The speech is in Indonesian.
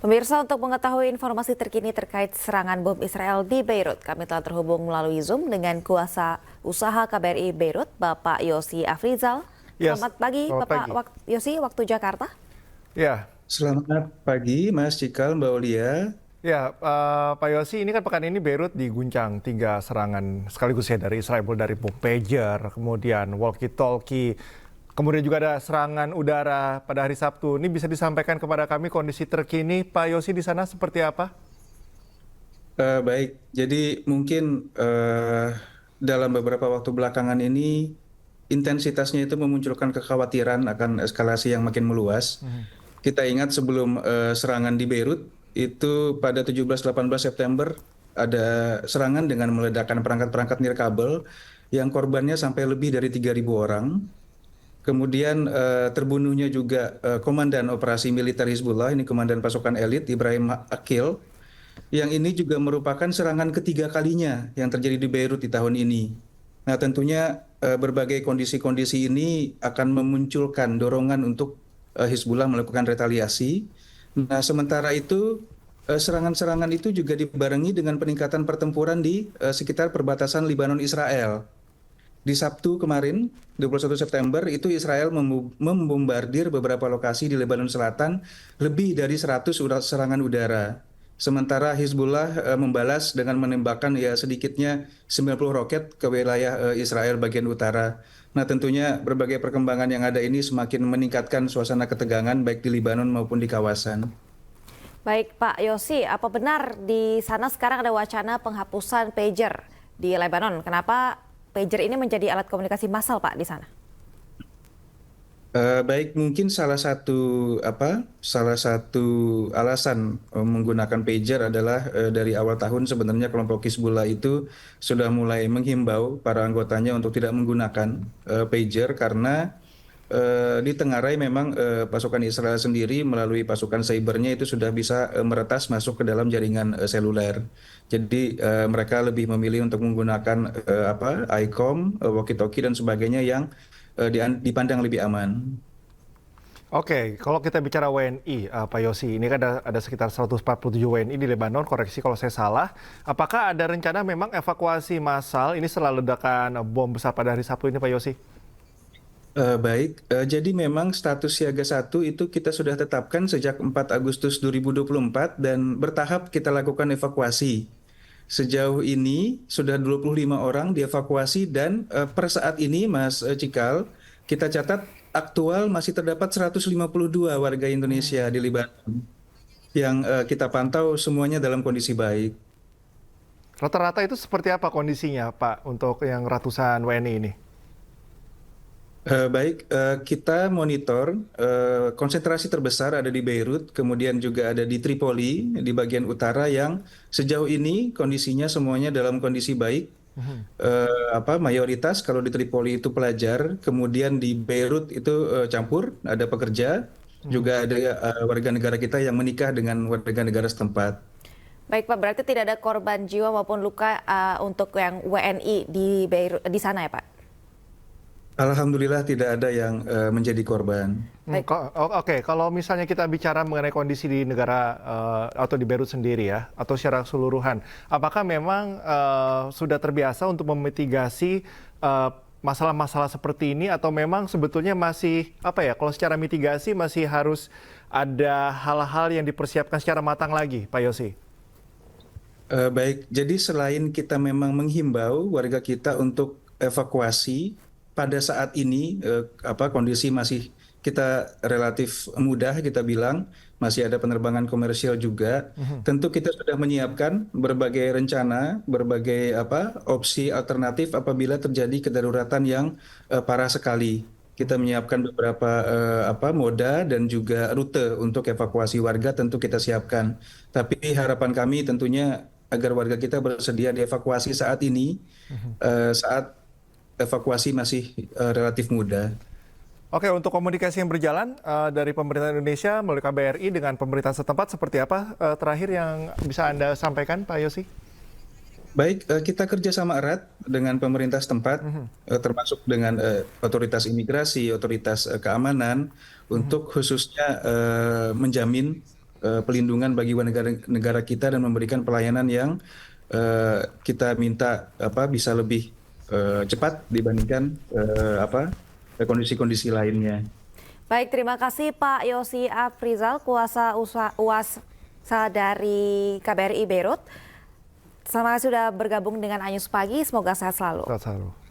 Pemirsa, untuk mengetahui informasi terkini terkait serangan bom Israel di Beirut, kami telah terhubung melalui Zoom dengan kuasa usaha KBRI Beirut, Bapak Yosi Afrizal. Yes, Selamat pagi, selamat Bapak pagi. Yosi, waktu Jakarta. Ya, Selamat pagi, Mas Cikal, Mbak Olia. Pak Yosi, ini kan pekan ini Beirut diguncang 3 serangan sekaligus ya dari Israel, dari bom pager, kemudian walkie-talkie, kemudian juga ada serangan udara pada hari Sabtu. Ini bisa disampaikan kepada kami kondisi terkini, Pak Yosi, di sana seperti apa? Baik, jadi mungkin dalam beberapa waktu belakangan ini intensitasnya itu memunculkan kekhawatiran akan eskalasi yang makin meluas. Kita ingat sebelum serangan di Beirut, itu pada 17-18 September ada serangan dengan meledakkan perangkat-perangkat nirkabel yang korbannya sampai lebih dari 3.000 orang. Kemudian terbunuhnya juga Komandan Operasi Militer Hizbullah, ini Komandan Pasukan Elit, Ibrahim Akil, yang ini juga merupakan serangan ketiga kalinya yang terjadi di Beirut di tahun ini. Nah, tentunya berbagai kondisi-kondisi ini akan memunculkan dorongan untuk Hizbullah melakukan retaliasi. Nah, sementara itu serangan-serangan itu juga dibarengi dengan peningkatan pertempuran di sekitar perbatasan Lebanon-Israel. Di Sabtu kemarin, 21 September, itu Israel membombardir beberapa lokasi di Lebanon Selatan lebih dari 100 serangan udara. Sementara Hizbullah membalas dengan menembakkan ya sedikitnya 90 roket ke wilayah Israel bagian utara. Nah, tentunya berbagai perkembangan yang ada ini semakin meningkatkan suasana ketegangan baik di Lebanon maupun di kawasan. Baik, Pak Yosi, apa benar di sana sekarang ada wacana penghapusan pager di Lebanon? Kenapa pager ini menjadi alat komunikasi massal, Pak, di sana? Baik, mungkin salah satu alasan menggunakan pager adalah dari awal tahun sebenarnya kelompok Hizbullah itu sudah mulai menghimbau para anggotanya untuk tidak menggunakan pager karena di Tengarai memang pasukan Israel sendiri melalui pasukan cybernya itu sudah bisa meretas masuk ke dalam jaringan seluler. Jadi mereka lebih memilih untuk menggunakan ICOM, walkie-talkie dan sebagainya yang dipandang lebih aman. Oke, kalau kita bicara WNI, Pak Yosi, ini kan ada sekitar 147 WNI di Lebanon, koreksi kalau saya salah. Apakah ada rencana memang evakuasi massal ini setelah ledakan bom besar pada hari Sabtu ini, Pak Yosi? Baik, jadi memang status siaga 1 itu kita sudah tetapkan sejak 4 Agustus 2024 dan bertahap kita lakukan evakuasi. Sejauh ini sudah 25 orang dievakuasi dan per saat ini Mas Cikal, kita catat aktual masih terdapat 152 warga Indonesia di Libanon yang kita pantau semuanya dalam kondisi baik. Rata-rata itu seperti apa kondisinya, Pak, untuk yang ratusan WNI ini? Baik, kita monitor konsentrasi terbesar ada di Beirut, kemudian juga ada di Tripoli di bagian utara yang sejauh ini kondisinya semuanya dalam kondisi baik. Mayoritas kalau di Tripoli itu pelajar, kemudian di Beirut itu campur, ada pekerja, juga ada warga negara kita yang menikah dengan warga negara setempat. Baik, Pak, berarti tidak ada korban jiwa maupun luka untuk yang WNI di Beirut di sana ya, Pak? Alhamdulillah tidak ada yang menjadi korban. Oke, kalau misalnya kita bicara mengenai kondisi di negara atau di Beirut sendiri ya, atau secara keseluruhan, apakah memang sudah terbiasa untuk memitigasi masalah-masalah seperti ini atau memang sebetulnya masih kalau secara mitigasi masih harus ada hal-hal yang dipersiapkan secara matang lagi, Pak Yosi? Baik, jadi selain kita memang menghimbau warga kita untuk evakuasi, pada saat ini kondisi masih kita relatif mudah kita bilang, masih ada penerbangan komersial juga. Tentu kita sudah menyiapkan berbagai rencana, berbagai opsi alternatif apabila terjadi kedaruratan yang parah sekali. Kita menyiapkan beberapa moda dan juga rute untuk evakuasi warga tentu kita siapkan. Tapi harapan kami tentunya agar warga kita bersedia dievakuasi saat ini, saat evakuasi masih relatif mudah. Oke, untuk komunikasi yang berjalan dari pemerintah Indonesia melalui KBRI dengan pemerintah setempat seperti apa terakhir yang bisa Anda sampaikan, Pak Yosi? Baik, kita kerjasama erat dengan pemerintah setempat, termasuk dengan otoritas imigrasi, otoritas keamanan, untuk khususnya menjamin pelindungan bagi warga negara kita dan memberikan pelayanan yang kita minta bisa lebih cepat dibandingkan kondisi-kondisi lainnya. Baik, terima kasih Pak Yosi Afrizal, kuasa UASA dari KBRI Beirut. Terima kasih sudah bergabung dengan Anyus Pagi, semoga sehat selalu. Sehat selalu.